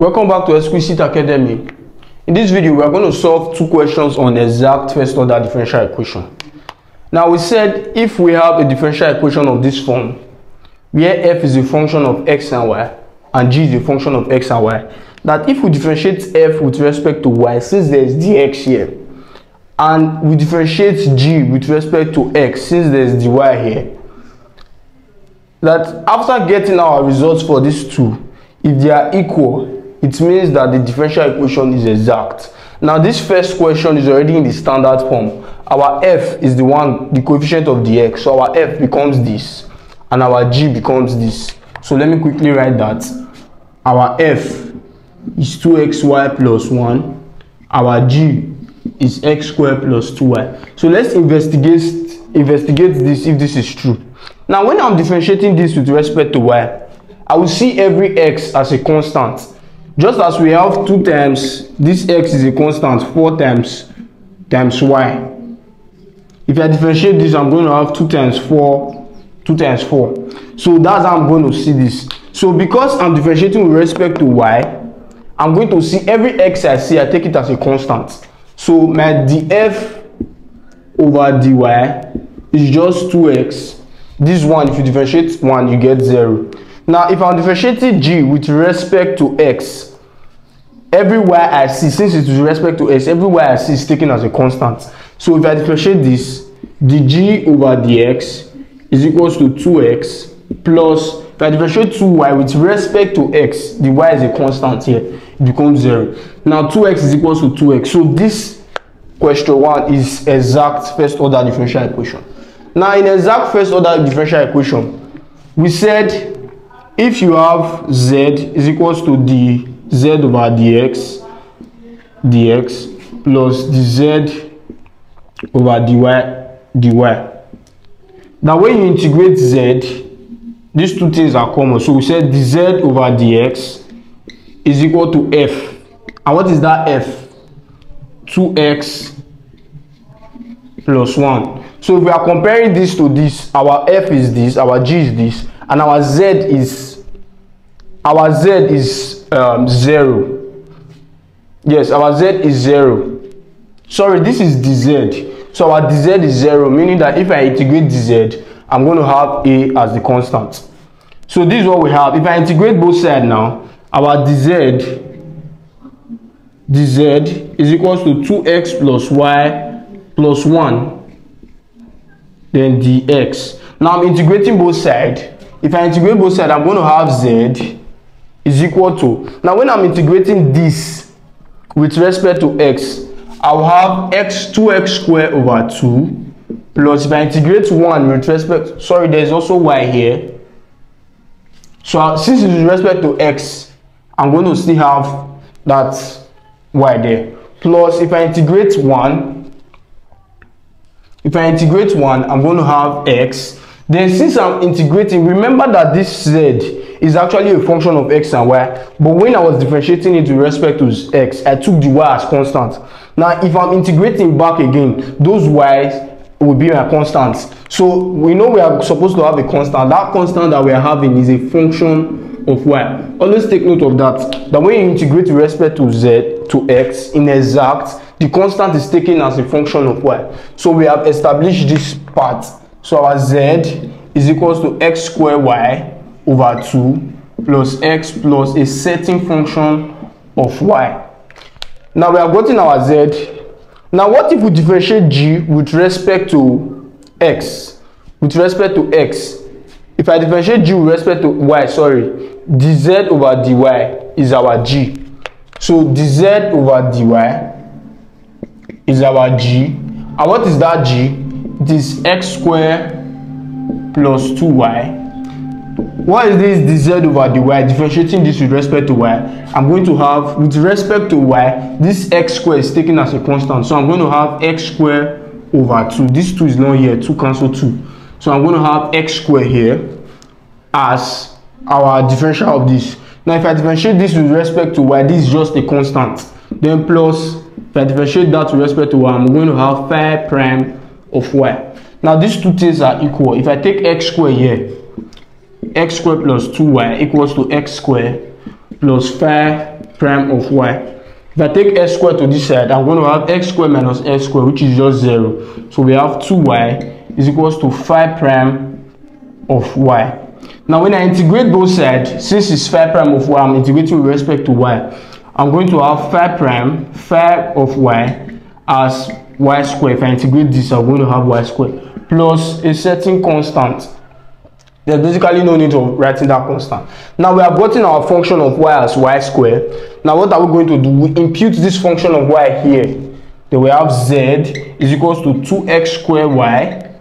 Welcome back to Exquisite Academy. In this video, we are going to solve two questions on exact first order differential equation. Now, we said if we have a differential equation of this form, where f is a function of x and y, and g is a function of x and y, that if we differentiate f with respect to y, since there is dx here, and we differentiate g with respect to x, since there is dy here, that after getting our results for these two, if they are equal, it means that the differential equation is exact. Now, this first question is already in the standard form. Our f is the coefficient of the x, so our f becomes this, and our g becomes this. So let me quickly write that. Our f is 2xy plus 1. Our g is x squared plus 2y. So let's investigate this if this is true. Now, when I'm differentiating this with respect to y, I will see every x as a constant. Just as we have 2 times, this x is a constant, 4 times y. If I differentiate this, I'm going to have 2 times 4. So that's how I'm going to see this. So because I'm differentiating with respect to y, I'm going to see every x I see, I take it as a constant. So my df over dy is just 2x. This one, if you differentiate 1, you get 0. Now, if I'm differentiating g with respect to x, every y I see, since it's with respect to x, every y I see is taken as a constant. So if I differentiate this, the g over dx is equals to 2x plus, if I differentiate 2y with respect to x, the y is a constant here, it becomes 0. Now 2x is equals to 2x. So this question 1 is exact first order differential equation. Now, in exact first order differential equation, we said if you have z is equals to the z over dx plus the z over dy. Now, when you integrate z, these two things are common. So we said the z over dx is equal to f. And what is that f? 2x plus 1. So if we are comparing this to this, our f is this, our g is this, and our z is 0. Yes, our z is 0. Sorry, this is dz. So our dz is 0, meaning that if I integrate dz, I'm going to have a as the constant. So this is what we have. If I integrate both sides now, our dz is equals to 2x plus y plus 1, then dx. Now I'm integrating both sides. If I integrate both sides, I'm going to have z is equal to, now when I'm integrating this with respect to x, I'll have 2x squared over 2 plus, if I integrate 1 with respect, sorry, there's also y here. So since it's with respect to x, I'm going to still have that y there. Plus, if I integrate 1, I'm going to have x. Then since I'm integrating, remember that this z is actually a function of x and y, but when I was differentiating it with respect to x, I took the y as constant. Now, if I'm integrating back again, those y's will be my constants. So we know we are supposed to have a constant. That constant that we are having is a function of y. Always take note of that. That when you integrate with respect to z to x in exact, the constant is taken as a function of y. So we have established this part. So our z is equals to x squared y over 2 plus x plus a certain function of y. Now we have gotten our z. Now what if we differentiate g with respect to x? With respect to x, if I differentiate g with respect to y, sorry, dz over dy is our g. So dz over dy is our g. And what is that g? It is x squared plus 2y. What is this dz over dy? Differentiating this with respect to y, I'm going to have, with respect to y, this x squared is taken as a constant. So I'm going to have x squared over 2. This 2 is not here, 2 cancel 2. So I'm going to have x squared here as our differential of this. Now if I differentiate this with respect to y, this is just a constant. Then plus, if I differentiate that with respect to y, I'm going to have phi prime of y. Now these two things are equal. If I take x squared here, x squared plus 2y equals to x squared plus 5 prime of y. If I take x squared to this side, I'm going to have x squared minus x squared, which is just 0. So we have 2y is equals to 5 prime of y. Now when I integrate both sides, since it's 5 prime of y, I'm integrating with respect to y. I'm going to have 5 prime, 5 of y as y squared. If I integrate this, I'm going to have y squared plus a certain constant. There's basically no need of writing that constant. Now we have gotten our function of y as y squared. Now what are we going to do? We impute this function of y here. Then we have z is equals to 2x squared y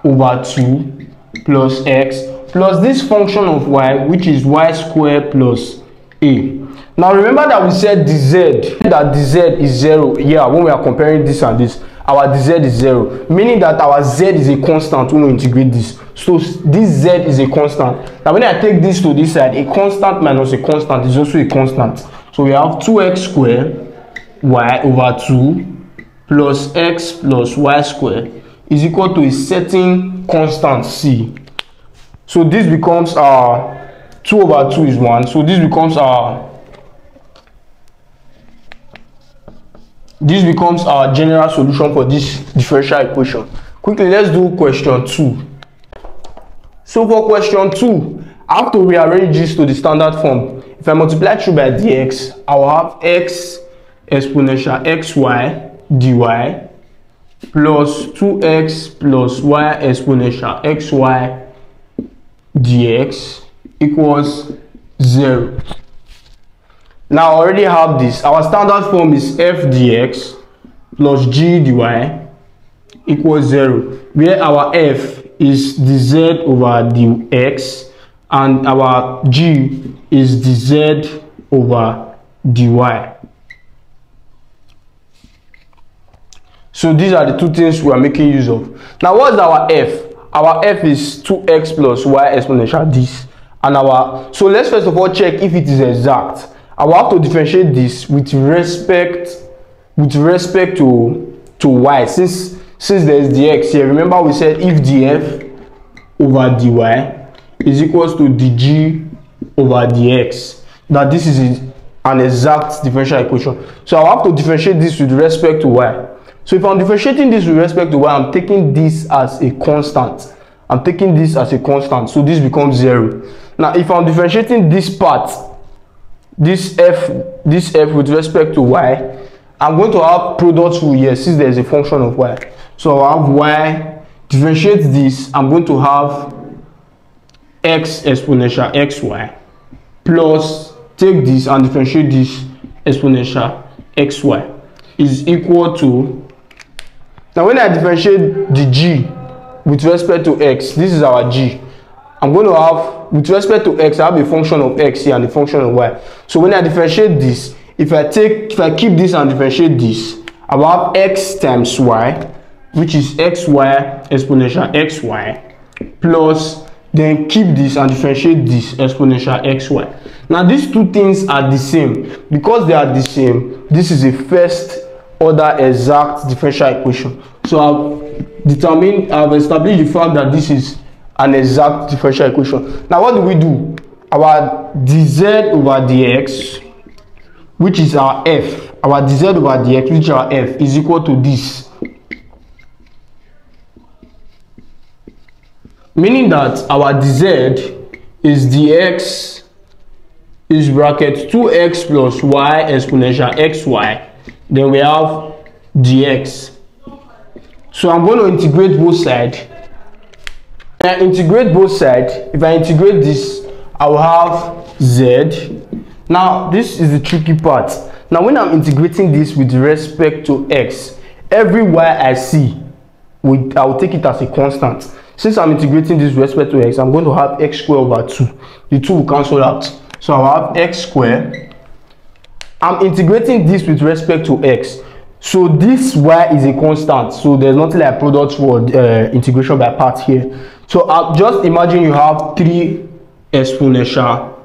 over 2 plus x plus this function of y, which is y squared plus a. Now remember that we said dz is 0 here when we are comparing this and this. Our dz is 0, meaning that our z is a constant when we integrate this. So this z is a constant. Now when I take this to this side, a constant minus a constant is also a constant. So we have 2x squared y over 2 plus x plus y squared is equal to a certain constant c. So this becomes our 2 over 2 is 1. So this becomes our general solution for this differential equation. Quickly, let's do question 2. So for question 2, I have to rearrange this to the standard form. If I multiply through by dx, I will have x exponential xy dy plus 2x plus y exponential xy dx equals 0. Now I already have this. Our standard form is f dx plus g dy equals 0, where our f is dz over dx and our g is dz over dy. So these are the two things we are making use of. Now what's our f? Our f is 2x plus y exponential this, and so let's first of all check if it is exact. I will have to differentiate this with respect to y, since there is dx here. Remember we said if df over dy is equals to dg over dx, that this is an exact differential equation. So I will have to differentiate this with respect to y. So if I'm differentiating this with respect to y, I'm taking this as a constant. So this becomes 0. Now if I'm differentiating this part, this f with respect to y, I'm going to have product rule here since there is a function of y. So I have y, differentiate this, I'm going to have x exponential xy plus take this and differentiate this exponential xy is equal to, now when I differentiate the g with respect to x, this is our g. I'm going to have, with respect to x, I have a function of x here and a function of y. So when I differentiate this, if I keep this and differentiate this, I will have x times y, which is xy exponential xy, plus then keep this and differentiate this exponential xy. Now these two things are the same. Because they are the same, this is a first order exact differential equation. So I've established the fact that this is an exact differential equation. Now what do? Our dz over dx, which is our f, which is our f, is equal to this, meaning that our dz is dx is bracket 2x plus y exponential xy, then we have dx. So I'm going to integrate both sides. If I integrate this, I will have z. Now this is the tricky part. Now when I'm integrating this with respect to x, every y I see, I will take it as a constant. Since I'm integrating this with respect to x, I'm going to have x squared over 2. The 2 will cancel out. So I'll have x squared. I'm integrating this with respect to x. So this y is a constant. So there's nothing like product for integration by parts here. So just imagine you have 3 exponential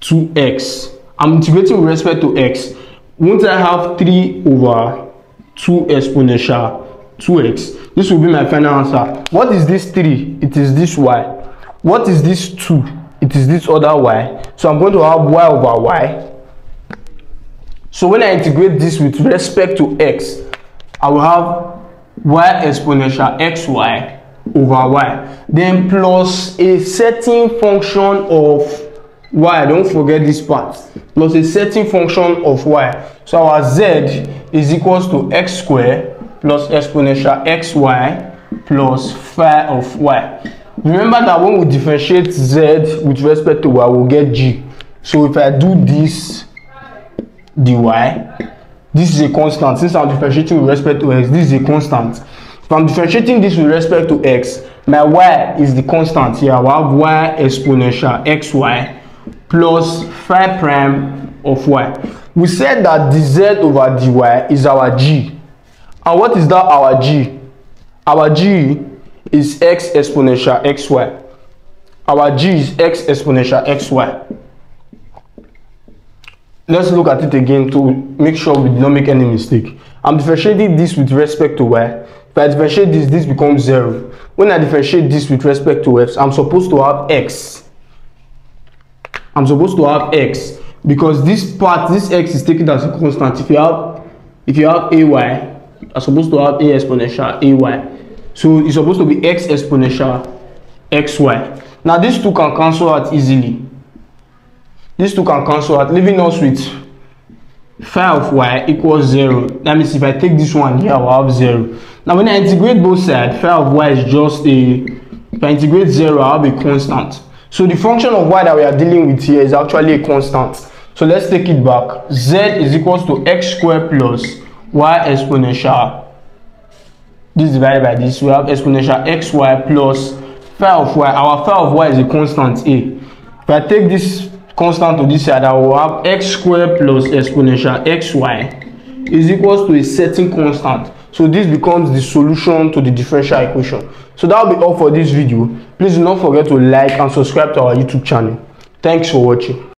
2x. I'm integrating with respect to x. Won't I have 3 over 2 exponential 2x? This will be my final answer. What is this 3? It is this y. What is this 2? It it is this other y. So I'm going to have y over y. So when I integrate this with respect to x, I will have y exponential xy over y, then plus a certain function of y. Don't forget this part, plus a certain function of y. So our z is equals to x squared plus exponential xy plus phi of y. Remember that when we differentiate z with respect to y, we'll get g. So if I do this dy, this is a constant. Since I'm differentiating with respect to x, this is a constant. If I'm differentiating this with respect to x, my y is the constant here. I will have y exponential xy plus phi prime of y. We said that dz over dy is our g. And what is that our g? Our g is x exponential xy. Our g is x exponential xy. Let's look at it again to make sure we do not make any mistake. I'm differentiating this with respect to y. If I differentiate this, this becomes 0. When I differentiate this with respect to x, I'm supposed to have x. I'm supposed to have x because this part, this x is taken as a constant. If you have ay, I'm supposed to have a exponential ay. So it's supposed to be x exponential xy. Now these two can cancel out easily. These two can cancel out, leaving us with phi of y equals 0. That means if I take this one here, I will have 0. Now when I integrate both sides, phi of y is just if I integrate 0, I have a constant. So the function of y that we are dealing with here is actually a constant. So let's take it back. Z is equals to x squared plus y exponential. This divided by this, we have exponential xy plus phi of y. Our phi of y is a constant a. If I take this constant to this side, I will have x squared plus exponential xy is equals to a certain constant. So this becomes the solution to the differential equation. So that will be all for this video. Please do not forget to like and subscribe to our YouTube channel. Thanks for watching.